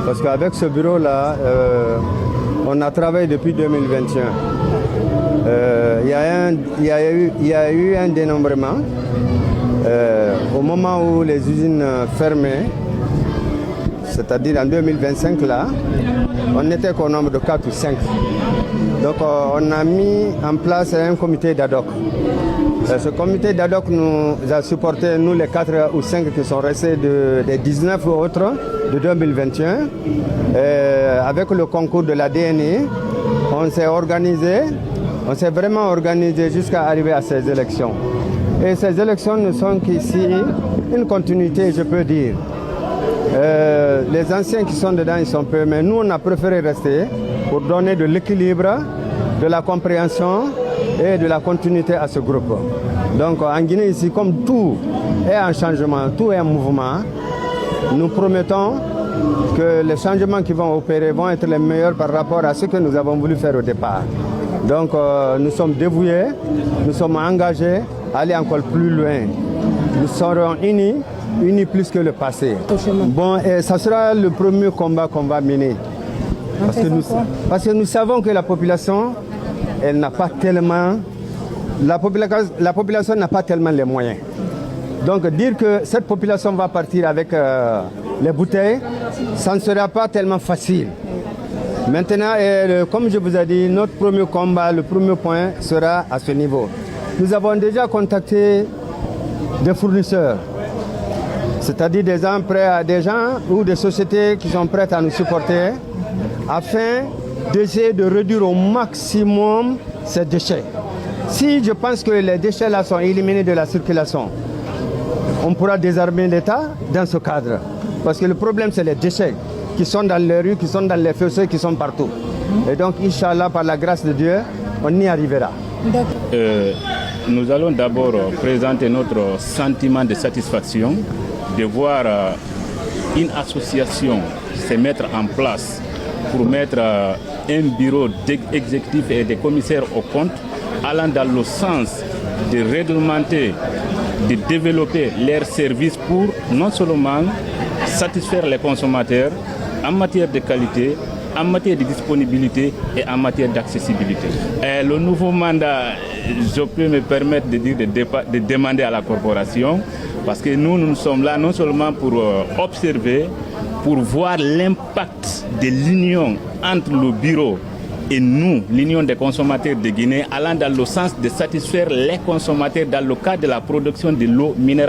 Parce qu'avec ce bureau-là, on a travaillé depuis 2021. Il y a eu un dénombrement. Au moment où les usines fermaient, c'est-à-dire en 2025, là, on n'était qu'au nombre de 4 ou 5. Donc on a mis en place un comité d'ad hoc. Ce comité d'ad hoc nous a supporté, nous les 4 ou 5 qui sont restés des 19 autres de 2021. Avec le concours de la DNI, on s'est organisé, on s'est vraiment organisé jusqu'à arriver à ces élections. Et ces élections ne sont qu'ici une continuité, je peux dire. Les anciens qui sont dedans, ils sont peu, mais nous, on a préféré rester pour donner de l'équilibre, de la compréhension et de la continuité à ce groupe. Donc en Guinée, ici, comme tout est en changement, tout est en mouvement, nous promettons que les changements qui vont opérer vont être les meilleurs par rapport à ce que nous avons voulu faire au départ. Donc nous sommes dévoués, nous sommes engagés à aller encore plus loin. Nous serons unis plus que le passé. Bon, et ça sera le premier combat qu'on va mener. Parce que nous savons que la population, elle n'a pas tellement... La population n'a pas tellement les moyens. Donc dire que cette population va partir avec les bouteilles, ça ne sera pas tellement facile. Maintenant, comme je vous ai dit, notre premier combat, le premier point sera à ce niveau. Nous avons déjà contacté des fournisseurs, c'est-à-dire des gens ou des sociétés qui sont prêtes à nous supporter afin d'essayer de réduire au maximum ces déchets. Si je pense que les déchets là sont éliminés de la circulation, on pourra désarmer l'État dans ce cadre. Parce que le problème, c'est les déchets qui sont dans les rues, qui sont dans les fossés, qui sont partout. Et donc, Inch'Allah, par la grâce de Dieu, on y arrivera. Nous allons d'abord présenter notre sentiment de satisfaction de voir une association se mettre en place pour mettre un bureau exécutif et des commissaires aux comptes allant dans le sens de réglementer, de développer leurs services pour non seulement satisfaire les consommateurs en matière de qualité, en matière de disponibilité et en matière d'accessibilité. Le nouveau mandat, je peux me permettre de dire de demander à la corporation, parce que nous sommes là non seulement pour observer, pour voir l'impact de l'union entre le bureau et nous, l'Union des consommateurs de Guinée, allant dans le sens de satisfaire les consommateurs dans le cadre de la production de l'eau minérale.